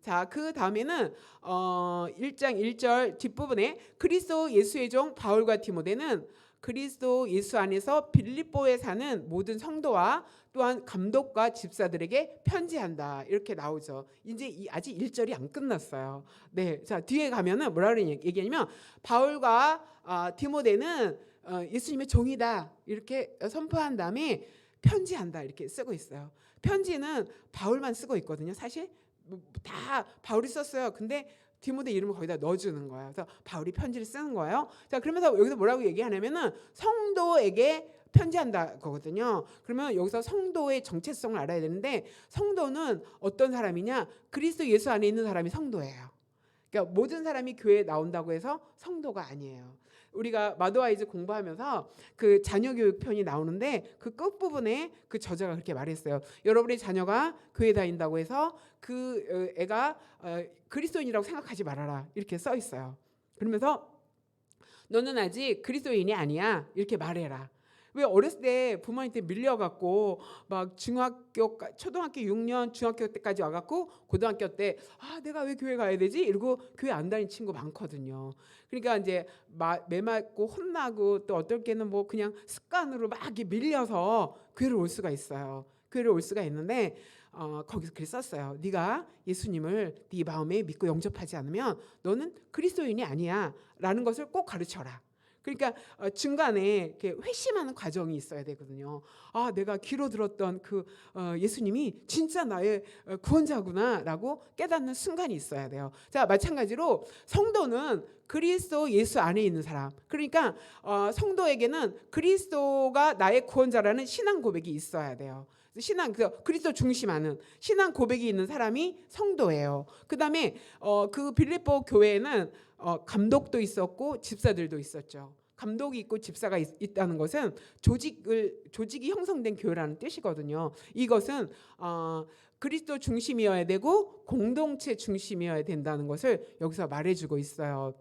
자, 그 다음에는 1장 1절 뒷부분에 그리스도 예수의 종 바울과 디모데는 그리스도 예수 안에서 빌립보에 사는 모든 성도와 또한 감독과 집사들에게 편지한다. 이렇게 나오죠. 이제 아직 1절이 안 끝났어요. 네, 자 뒤에 가면은 뭐라 얘기하냐면 바울과 디모데는 예수님의 종이다 이렇게 선포한 다음에 편지한다 이렇게 쓰고 있어요. 편지는 바울만 쓰고 있거든요. 사실 다 바울이 썼어요. 근데 디모데 이름을 거기다 넣어주는 거예요. 그래서 바울이 편지를 쓰는 거예요. 자 그러면서 여기서 뭐라고 얘기하냐면은 성도에게 편지한다 거거든요. 그러면 여기서 성도의 정체성을 알아야 되는데 성도는 어떤 사람이냐? 그리스도 예수 안에 있는 사람이 성도예요. 그러니까 모든 사람이 교회에 나온다고 해서 성도가 아니에요. 우리가 마도아이즈 공부하면서 그 자녀 교육 편이 나오는데 그 끝부분에 그 저자가 그렇게 말했어요. 여러분의 자녀가 교회 다닌다고 해서 그 애가 그리스도인이라고 생각하지 말아라. 이렇게 써 있어요. 그러면서 너는 아직 그리스도인이 아니야. 이렇게 말해라. 왜 어렸을 때 부모님한테 밀려갖고 막 초등학교 6년 중학교 때까지 와갖고 고등학교 때 내가 왜 교회 가야 되지? 이러고 교회 안 다니는 친구 많거든요. 그러니까 이제 매 맞고 혼나고 또 어떨 때는 뭐 그냥 습관으로 막 이렇게 밀려서 교회를 올 수가 있어요. 교회를 올 수가 있는데 거기서 글 썼어요. 네가 예수님을 네 마음에 믿고 영접하지 않으면 너는 그리스도인이 아니야 라는 것을 꼭 가르쳐라. 그러니까 중간에 이렇게 회심하는 과정이 있어야 되거든요. 내가 귀로 들었던 그 예수님이 진짜 나의 구원자구나라고 깨닫는 순간이 있어야 돼요. 자, 마찬가지로 성도는 그리스도 예수 안에 있는 사람. 그러니까 성도에게는 그리스도가 나의 구원자라는 신앙 고백이 있어야 돼요. 그리스도 중심하는 신앙 고백이 있는 사람이 성도예요. 그다음에 그 빌립보 교회에는 감독도 있었고 집사들도 있었죠. 감독이 있고 집사가 있다는 것은 조직이 형성된 교회라는 뜻이거든요. 이것은 그리스도 중심이어야 되고 공동체 중심이어야 된다는 것을 여기서 말해주고 있어요.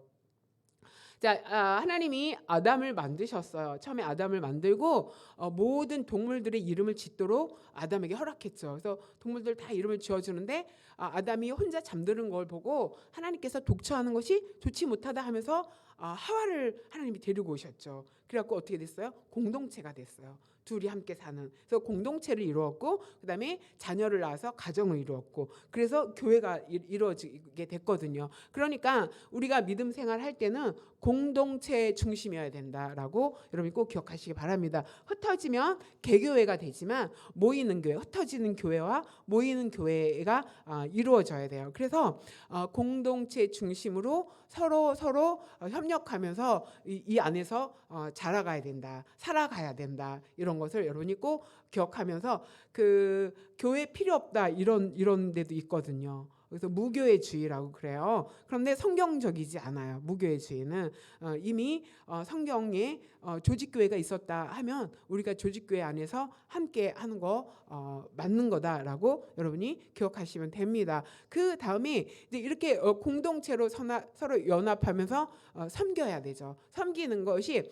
자, 하나님이 아담을 만드셨어요. 처음에 아담을 만들고 모든 동물들의 이름을 짓도록 아담에게 허락했죠. 그래서 동물들 다 이름을 지어주는데 아담이 혼자 잠드는 걸 보고 하나님께서 독처하는 것이 좋지 못하다 하면서 하와를 하나님이 데리고 오셨죠. 그래갖고 어떻게 됐어요? 공동체가 됐어요. 둘이 함께 사는. 그래서 공동체를 이루었고 그다음에 자녀를 낳아서 가정을 이루었고 그래서 교회가 이루어지게 됐거든요. 그러니까 우리가 믿음 생활할 때는 공동체 중심이어야 된다라고 여러분이 꼭 기억하시기 바랍니다. 흩어지면 개교회가 되지만 모이는 교회, 흩어지는 교회와 모이는 교회가 이루어져야 돼요. 그래서 공동체 중심으로 서로 협력하면서 이 안에서 자라가야 된다, 살아가야 된다 이런 것을 여러분이 꼭 기억하면서 그 교회 필요 없다 이런 데도 있거든요. 그래서 무교회주의라고 그래요. 그런데 성경적이지 않아요. 무교회주의는 이미 성경에 조직교회가 있었다 하면 우리가 조직교회 안에서 함께 하는 거 맞는 거다라고 여러분이 기억하시면 됩니다. 그 다음에 이제 이렇게 공동체로 서로 연합하면서 섬겨야 되죠. 섬기는 것이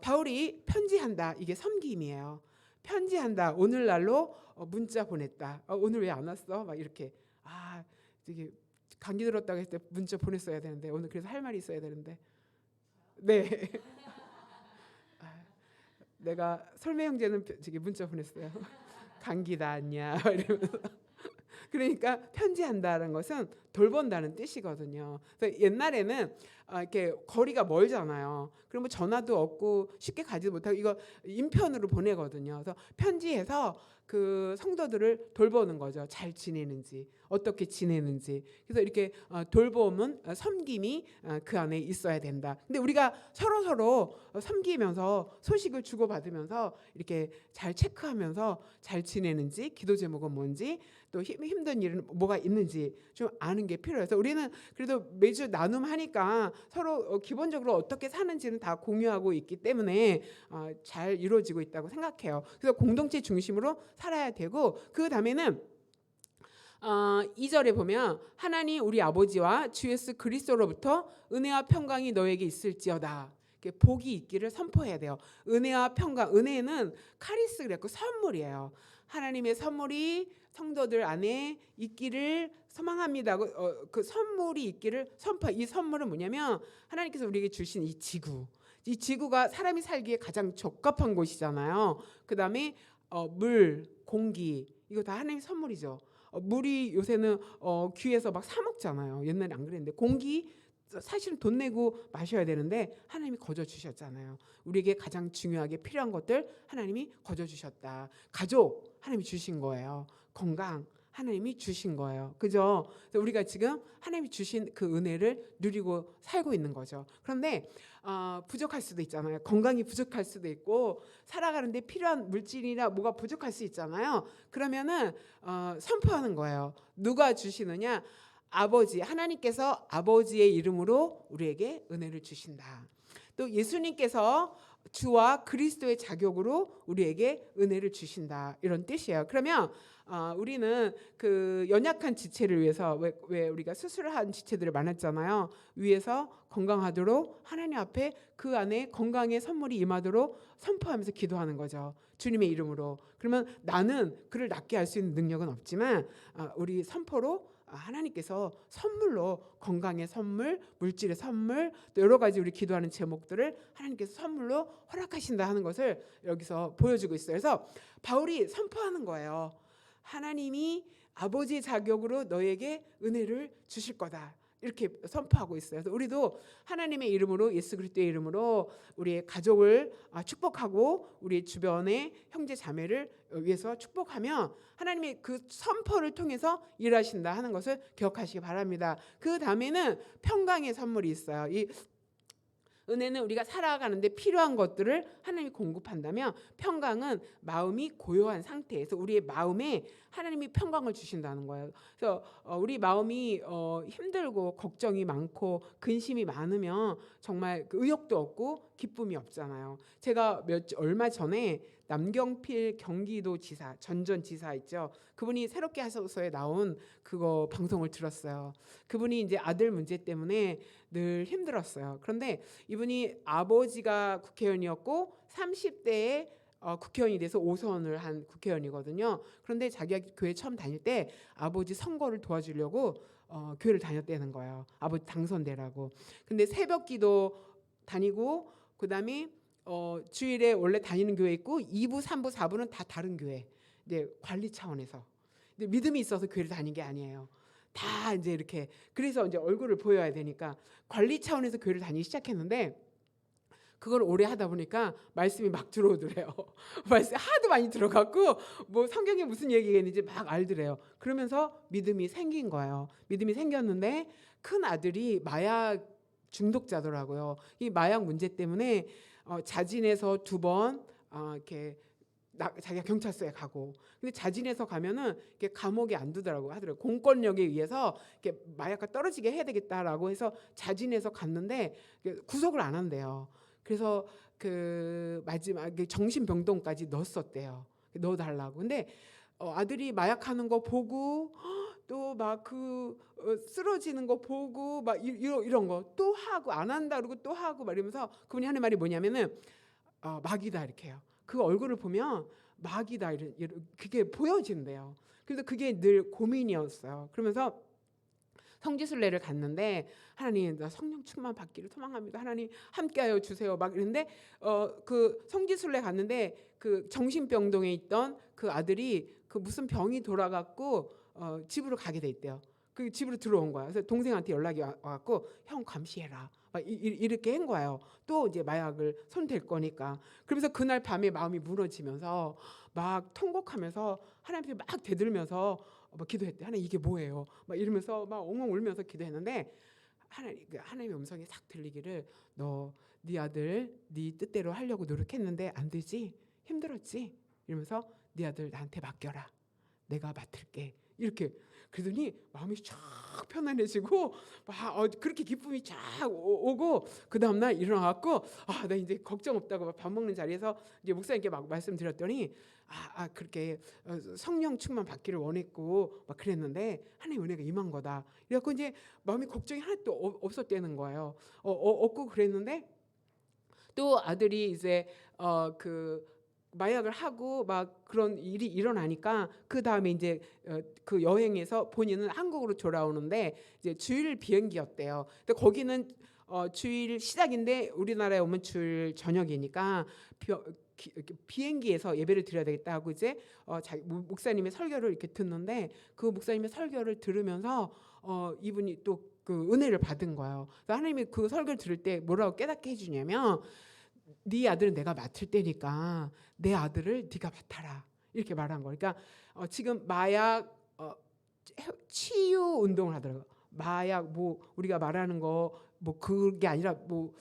바울이 편지한다. 이게 섬김이에요. 편지한다. 오늘날로 문자 보냈다. 오늘 왜 안 왔어? 막 이렇게 되게 감기 들었다고 했을 때 문자 보냈어야 되는데 오늘 그래서 할 말이 있어야 되는데 네 내가 설매 형제는 되게 문자 보냈어요. 감기 나았냐 이러면서 그러니까 편지한다는 것은 돌본다는 뜻이거든요. 그래서 옛날에는 이렇게 거리가 멀잖아요. 그러면 전화도 없고 쉽게 가지 못하고 이거 인편으로 보내거든요. 그래서 편지해서 그 성도들을 돌보는 거죠. 잘 지내는지 어떻게 지내는지. 그래서 이렇게 돌봄은 섬김이 그 안에 있어야 된다. 근데 우리가 서로 섬기면서 소식을 주고받으면서 이렇게 잘 체크하면서 잘 지내는지 기도 제목은 뭔지 또 힘든 일은 뭐가 있는지 좀 아는 게 필요해서 우리는 그래도 매주 나눔하니까 서로 기본적으로 어떻게 사는지는 다 공유하고 있기 때문에 잘 이루어지고 있다고 생각해요. 그래서 공동체 중심으로 살아야 되고 그 다음에는 2절에 보면 하나님 우리 아버지와 주 예수 그리스도로부터 은혜와 평강이 너에게 있을지어다. 복이 있기를 선포해야 돼요. 은혜와 평강, 은혜는 카리스 그랬고 선물이에요. 하나님의 선물이 성도들 안에 있기를 소망합니다. 그 선물이 있기를 선포. 이 선물은 뭐냐면 하나님께서 우리에게 주신 이 지구 이 지구가 사람이 살기에 가장 적합한 곳이잖아요. 그다음에 물, 공기 이거 다 하나님의 선물이죠. 물이 요새는 귀에서 막 사 먹잖아요. 옛날에 안 그랬는데 공기 사실은 돈 내고 마셔야 되는데 하나님이 거저 주셨잖아요. 우리에게 가장 중요하게 필요한 것들 하나님이 거저 주셨다. 가족 하나님이 주신 거예요. 건강 하나님이 주신 거예요. 그죠? 그래서 우리가 지금 하나님이 주신 그 은혜를 누리고 살고 있는 거죠. 그런데 부족할 수도 있잖아요. 건강이 부족할 수도 있고 살아가는데 필요한 물질이나 뭐가 부족할 수 있잖아요. 그러면은 선포하는 거예요. 누가 주시느냐? 아버지, 하나님께서 아버지의 이름으로 우리에게 은혜를 주신다. 또 예수님께서 주와 그리스도의 자격으로 우리에게 은혜를 주신다. 이런 뜻이에요. 그러면 우리는 그 연약한 지체를 위해서 왜 우리가 수술한 지체들을 많았잖아요. 위해서 건강하도록 하나님 앞에 그 안에 건강의 선물이 임하도록 선포하면서 기도하는 거죠. 주님의 이름으로. 그러면 나는 그를 낫게 할 수 있는 능력은 없지만 우리 선포로 하나님께서 선물로 건강의 선물, 물질의 선물, 또 여러 가지 우리 기도하는 제목들을 하나님께서 선물로 허락하신다 하는 것을 여기서 보여주고 있어요. 그래서 바울이 선포하는 거예요. 하나님이 아버지의 자격으로 너에게 은혜를 주실 거다. 이렇게 선포하고 있어요. 그래서 우리도 하나님의 이름으로 예수 그리스도의 이름으로 우리의 가족을 축복하고 우리 주변의 형제 자매를 위해서 축복하면 하나님의 그 선포를 통해서 일하신다 하는 것을 기억하시기 바랍니다. 그 다음에는 평강의 선물이 있어요. 이 은혜는 우리가 살아가는데 필요한 것들을 하나님이 공급한다면 평강은 마음이 고요한 상태에서 우리의 마음에 하나님이 평강을 주신다는 거예요. 그래서 우리 마음이 힘들고 걱정이 많고 근심이 많으면 정말 의욕도 없고 기쁨이 없잖아요. 제가 얼마 전에 남경필 경기도지사 전전지사 있죠. 그분이 새롭게 하소서에 나온 그거 방송을 들었어요. 그분이 이제 아들 문제 때문에 늘 힘들었어요. 그런데 이분이 아버지가 국회의원이었고 30대에 국회의원이 돼서 5선을 한 국회의원이거든요. 그런데 자기가 교회 처음 다닐 때 아버지 선거를 도와주려고 교회를 다녔다는 거예요. 아버지 당선되라고. 근데 새벽기도 다니고 그다음에 주일에 원래 다니는 교회 있고 2부, 3부, 4부는 다 다른 교회. 이제 관리 차원에서. 근데 믿음이 있어서 교회를 다닌 게 아니에요. 다 이제 이렇게 그래서 이제 얼굴을 보여야 되니까 관리 차원에서 교회를 다니기 시작했는데 그걸 오래 하다 보니까 말씀이 막 들어오더래요. 말씀 하도 많이 들어갔고 뭐 성경에 무슨 얘기가 있는지 막 알더래요. 그러면서 믿음이 생긴 거예요. 믿음이 생겼는데 큰 아들이 마약 중독자더라고요. 이 마약 문제 때문에 자진해서 2번 이렇게 자기가 경찰서에 가고 근데 자진해서 가면은 이렇게 감옥에 안 두더라고 하더라고요. 공권력에 의해서 이렇게 마약과 떨어지게 해야 되겠다라고 해서 자진해서 갔는데 구속을 안 한대요. 그래서 그 마지막에 정신병동까지 넣었었대요. 넣어달라고. 근데 아들이 마약하는 거 보고 또 막 그 쓰러지는 거 보고 막 이런 거 또 하고 안 한다 그러고 또 하고 막 이러면서 그분이 하는 말이 뭐냐면은 마귀다 이렇게 해요. 그 얼굴을 보면 마귀다 그게 보여진대요. 그래서 그게 늘 고민이었어요. 그러면서 성지순례를 갔는데 하나님 나 성령 충만 받기를 소망합니다. 하나님 함께하여 주세요. 막 이랬는데 그 성지순례 갔는데 그 정신병동에 있던 그 아들이 그 무슨 병이 돌아갔고 집으로 가게 돼 있대요. 그 집으로 들어온 거야. 그래서 동생한테 연락이 와갖고 형 감시해라. 막 이렇게 한 거예요. 또 이제 마약을 손댈 거니까. 그러면서 그날 밤에 마음이 무너지면서 막 통곡하면서 하나님께 막 대들면서 막 기도했대. 하나님 이게 뭐예요? 막 이러면서 막 엉엉 울면서 기도했는데 하나님의 음성이 싹 들리기를 너 네 아들 네 뜻대로 하려고 노력했는데 안 되지? 힘들었지? 이러면서 네 아들 나한테 맡겨라. 내가 맡을게. 이렇게 그러더니 마음이 쫙 편안해지고 막 그렇게 기쁨이 쫙 오고 그 다음날 일어나갖고 나 이제 걱정 없다고 밥 먹는 자리에서 이제 목사님께 막 말씀드렸더니 그렇게 성령 충만 받기를 원했고 막 그랬는데 하나님 은혜가 임한 거다. 그래갖고 이제 마음이 걱정이 하나도 없었다는 거예요. 없고 그랬는데 또 아들이 이제 그 마약을 하고 막 그런 일이 일어나니까 그 다음에 이제 그 여행에서 본인은 한국으로 돌아오는데 이제 주일 비행기였대요. 근데 거기는 주일 시작인데 우리나라에 오면 주일 저녁이니까 비행기에서 예배를 드려야 되겠다 하고 이제 목사님의 설교를 이렇게 듣는데 그 목사님의 설교를 들으면서 이분이 또 그 은혜를 받은 거예요. 그래서 하나님이 그 설교를 들을 때 뭐라고 깨닫게 해주냐면 네 아들은 내가 맡을 때니까 내 아들을 네가 맡아라 이렇게 말한 거예요. 그러니까 지금 마약 치유 운동을 하더라고요. 마약 뭐 우리가 말하는 거 뭐 그게 아니라 뭐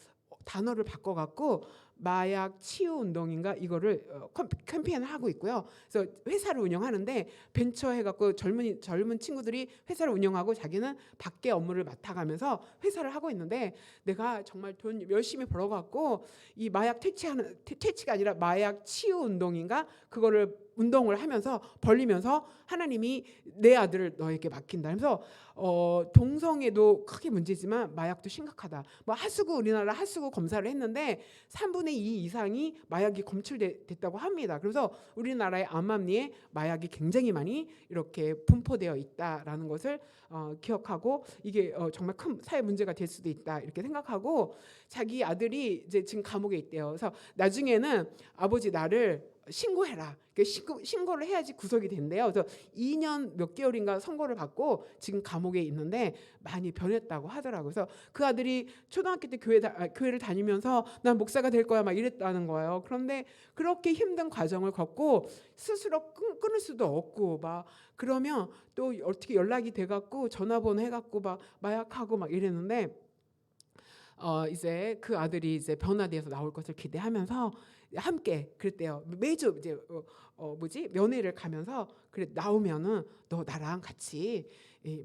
단어를 바꿔갖고 마약 치유 운동인가 이거를 캠페인을 하고 있고요. 그래서 회사를 운영하는데 벤처 해갖고 젊은 친구들이 회사를 운영하고 자기는 밖에 업무를 맡아가면서 회사를 하고 있는데 내가 정말 돈 열심히 벌어갖고 이 마약 퇴치가 아니라 마약 치유 운동인가 그거를 운동을 하면서 벌리면서 하나님이 내 아들을 너에게 맡긴다. 그래서 동성애도 크게 문제지만 마약도 심각하다. 뭐 우리나라 하수구 검사를 했는데 3분의 2 이상이 마약이 검출됐다고 합니다. 그래서 우리나라의 암암리에 마약이 굉장히 많이 이렇게 분포되어 있다라는 것을 기억하고 이게 정말 큰 사회 문제가 될 수도 있다 이렇게 생각하고 자기 아들이 이제 지금 감옥에 있대요. 그래서 나중에는 아버지 나를 신고해라. 신고를 해야지 구속이 된대요. 그래서 2년 몇 개월인가 선고를 받고 지금 감옥에 있는데 많이 변했다고 하더라고요. 그래서 그 아들이 초등학교 때 교회를 다니면서 난 목사가 될 거야 막 이랬다는 거예요. 그런데 그렇게 힘든 과정을 겪고 스스로 끊을 수도 없고 막 그러면 또 어떻게 연락이 돼갖고 전화번호 해갖고 막 마약하고 막 이랬는데 이제 그 아들이 이제 변화돼서 나올 것을 기대하면서 함께 그랬대요. 매주 이제 면회를 가면서 그래 나오면은 너 나랑 같이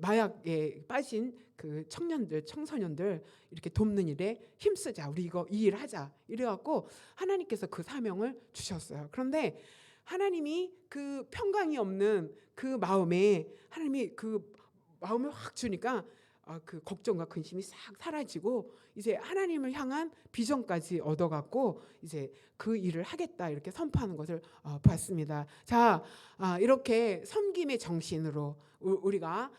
마약에 빠진 그 청소년들 이렇게 돕는 일에 힘쓰자. 우리 이 일 하자. 이래갖고 하나님께서 그 사명을 주셨어요. 그런데 하나님이 그 평강이 없는 그 마음에 하나님이 그 마음을 확 주니까 그 걱정과 근심이 싹 사라지고 이제 하나님을 향한 비전까지 얻어갖고 이제 그 일을 하겠다 이렇게 선포하는 것을 봤습니다. 자, 이렇게 섬김의 정신으로 우리가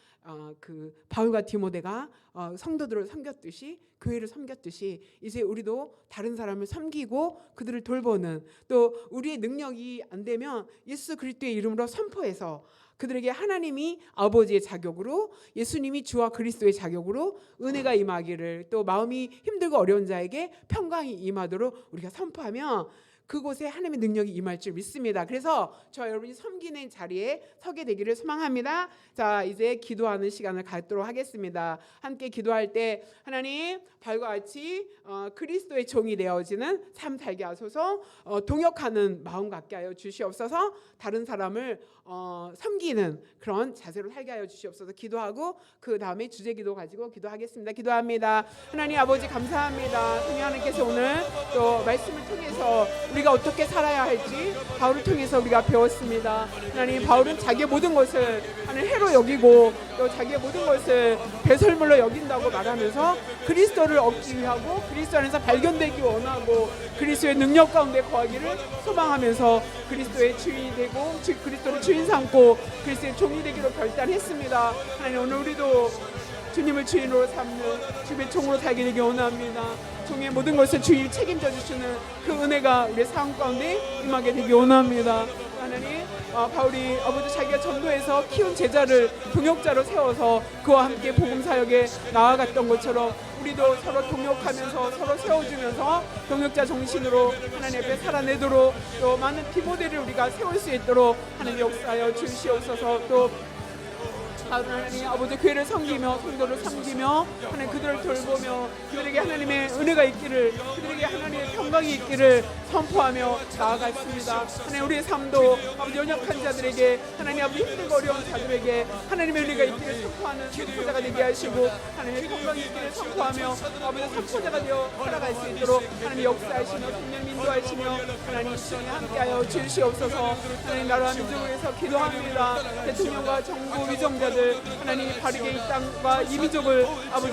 그 바울과 디모데가 성도들을 섬겼듯이 교회를 섬겼듯이 이제 우리도 다른 사람을 섬기고 그들을 돌보는 또 우리의 능력이 안 되면 예수 그리스도의 이름으로 선포해서 그들에게 하나님이 아버지의 자격으로 예수님이 주와 그리스도의 자격으로 은혜가 임하기를 또 마음이 힘들고 어려운 자에게 평강이 임하도록 우리가 선포하면 그곳에 하나님의 능력이 임할 줄 믿습니다. 그래서 저와 여러분이 섬기는 자리에 서게 되기를 소망합니다. 자, 이제 기도하는 시간을 갖도록 하겠습니다. 함께 기도할 때 하나님 발과 같이 그리스도의 종이 되어지는 삶 살게 하소서. 동역하는 마음 갖게 하여 주시옵소서. 다른 사람을 섬기는 그런 자세로 살게 하여 주시옵소서. 기도하고 그 다음에 주제 기도 가지고 기도하겠습니다. 기도합니다. 하나님 아버지 감사합니다. 성령 하나님께서 오늘 또 말씀을 통해서 우리가 어떻게 살아야 할지 바울을 통해서 우리가 배웠습니다. 하나님 바울은 자기의 모든 것을 하나님 해로 여기고 또 자기의 모든 것을 배설물로 여긴다고 말하면서 그리스도를 얻기 위하고 그리스도 안에서 발견되기 원하고 그리스도의 능력 가운데 거하기를 소망하면서 그리스도의 주인이 되고 그리스도를 주인 삼고 그리스도의 종이 되기로 결단했습니다. 하나님 오늘 우리도 주님을 주인으로 삼는 주님의 종으로 살게 되기 원합니다. 종의 모든 것을 주인이 책임져 주시는 그 은혜가 우리의 삶 가운데 임하게 되기 원합니다. 하나님 바울이 아버지 자기가 전도해서 키운 제자를 동역자로 세워서 그와 함께 복음사역에 나아갔던 것처럼 우리도 서로 동역하면서 서로 세워주면서 동역자 정신으로 하나님 앞에 살아내도록 또 많은 디모델을 우리가 세울 수 있도록 하나님 역사하여 주시옵소서. 또 하나님 아버지 교회를 섬기며 성도를 섬기며 하나님 그들을 돌보며 그들에게 하나님의 은혜가 있기를 그들에게 하나님의 평강이 있기를 선포하며 나아갔습니다. 하나님 우리의 삶도 아버지 연약한 자들에게 하나님 아버지 힘들고 어려운 자들에게 하나님의 은혜가 있기를 선포하는 선포자가 되게 하시고 하나님의 평강이 있기를 선포하며 아버지 선포자가 되어 살아갈 수 있도록 하나님 역사하시며 성령 인도하시며 하나님 시간에 함께하여 주시옵소서. 하나님 나라와 민족을 위해서 기도합니다. 대통령과 정부 위정자들 사람들 하나님 바르게 이 땅과 이 민족을 아버지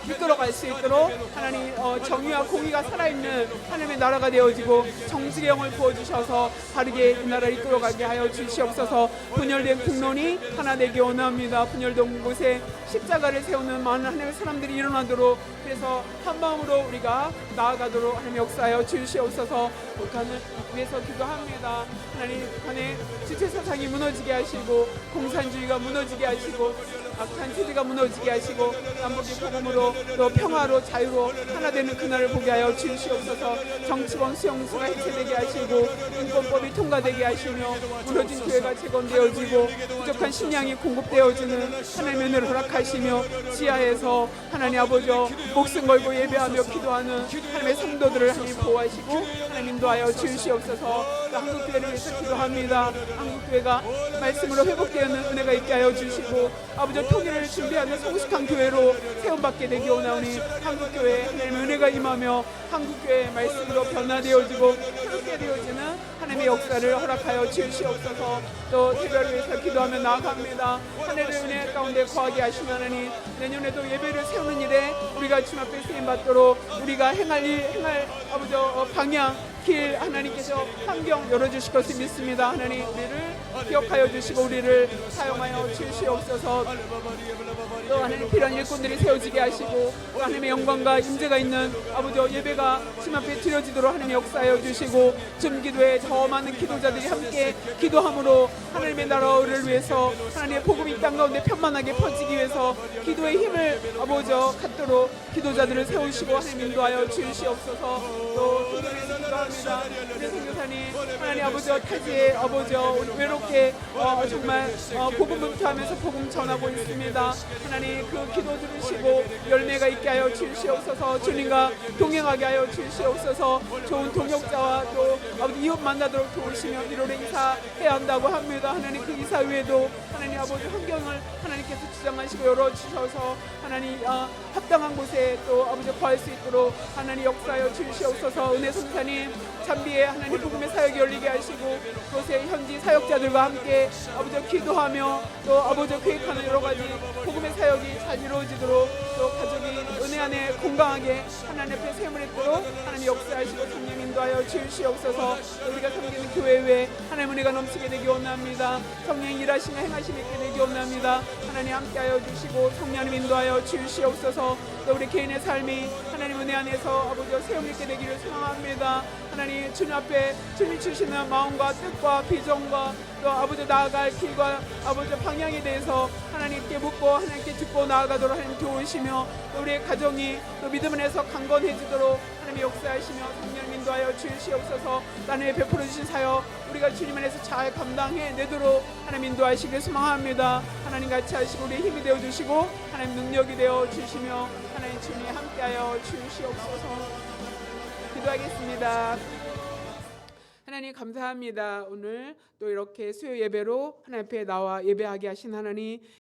이끌어갈 수 있도록 하나님 정의와 공의가 살아있는 하나님의 나라가 되어지고 정직의 영을 부어주셔서 바르게 이 나라를 이끌어가게 하여 주시옵소서. 분열된 국론이 하나 되기 원합니다. 분열된 곳에 십자가를 세우는 많은 하나님의 사람들이 일어나도록, 그래서 한 마음으로 우리가 나아가도록 하나님 역사하여 주시옵소서. 북한을 위해서 기도합니다. 하나님 북한의 지체 사상이 무너지게 하시고 공산주의가 무너지게 하시고 악한 체제가 무너지게 하시고 남북이 복음으로 또 평화로 자유로 하나 되는 그날을 보게 하여 주시옵소서. 정치권 수용소가 해체되게 하시고 인권법이 통과되게 하시며 무너진 교회가 재건되어지고 부족한 식량이 공급되어지는 하나님의 은혜를 허락하시며 지하에서 하나님 아버지 목숨 걸고 예배하며 기도하는 하나님의 성도들을 하나님 보호하시고 하나님 인도하여 주시옵소서. 한국교회를 위해서 기도합니다. 한국교회가 말씀으로 회복되는 은혜가 있게 하여 주시고 아버지 통일을 준비하는 성숙한 교회로 세움받게 되기 원하오니 한국교회에 하나님의 은혜가 임하며 한국교회의 말씀으로 변화되어지고 새롭게 되어지는 하나님의 역사를 허락하여 주시옵소서. 또 대별을 위해서 기도하며 나아갑니다. 하늘의 은혜 가운데 거하게 하시면 하나님 내년에도 예배를 세우는 일에 우리가 주님 앞에 쓰임받도록 우리가 행할 아버지 방향 길 하나님께서 환경 열어주실 것을 믿습니다. 하나님 우리를 기억하여 주시고 우리를 사용하여 주시옵소서. 또 하나님 필요한 일꾼들이 세워지게 하시고 또 하나님의 영광과 임재가 있는 아버지 예배가 주님 앞에 드려지도록 하나님 역사하여 주시고 준기도에 저 많은 기도자들이 함께 기도함으로 하나님의 나라를 위해서 하나님의 복음이 땅 가운데 편만하게 퍼지기 위해서 기도의 힘을 아버지 갖도록 기도자들을 세우시고 하나님 인도하여 주시옵소서. 또 기도에서 기도합니다. 우리 선교사님 하나님 아버지 타지에 아버지 외롭게 정말 복음 묵혀하면서 복음 전하고 있습니다. 하나님 그 기도 들으시고 열매가 있게 하여 주시옵소서. 주님과 동행하게 하여 주시옵소서. 좋은 동역자와 또 아버지 이웃 만나도록 도우시며 1월에 이사해야 한다고 합니다. 하나님 그 이사 외에도 하나님 아버지 환경을 하나님께서 주장하시고 열어주셔서 하나님 합당한 곳에 또 아버지 거할 수 있도록 하나님 역사하여 주시옵소서. 은혜 선사님 잠비에 하나님 복음의 사역이 열리게 하시고 그곳에 현지 사역자들과 함께 아버지 기도하며 또 아버지 계획하는 여러 가지 복음의 사역이 잘 이루어지도록 또 가족이 은혜 안에 건강하게 하나님 앞에 세움을 있도록 하나님 역사하시고 성령 인도하여 주시옵소서. 우리가 섬기는 교회 외에 하나님 은혜가 넘치게 되기 원합니다. 성령 일하시며 행하심이 있게 되기 원합니다. 하나님 함께하여 주시고 성령 인도하여 주시옵소서. 또 우리 개인의 삶이 하나님 은혜 안에서 아버지 세움 있게 되기를 소망합니다. 하나님 주님 앞에 주님 주시는 마음과 뜻과 비전과 또 아버지 나아갈 길과 아버지 방향에 대해서 하나님께 묻고 하나님께 듣고 나아가도록 하나님 도우시며 또 우리의 가정이 또 믿음 안에서 강건해지도록 하나님 역사하시며 성령 인도하여 주시옵소서. 나는 베풀어 주신 사역 우리가 주님 안에서 잘 감당해내도록 하나님 인도하시길 소망합니다. 하나님 같이 하시고 우리의 힘이 되어주시고 하나님 능력이 되어주시며 하나님 주님 함께하여 주시옵소서. 기도하겠습니다. 하나님 감사합니다. 오늘 또 이렇게 수요 예배로 하나님 앞에 나와 예배하게 하신 하나님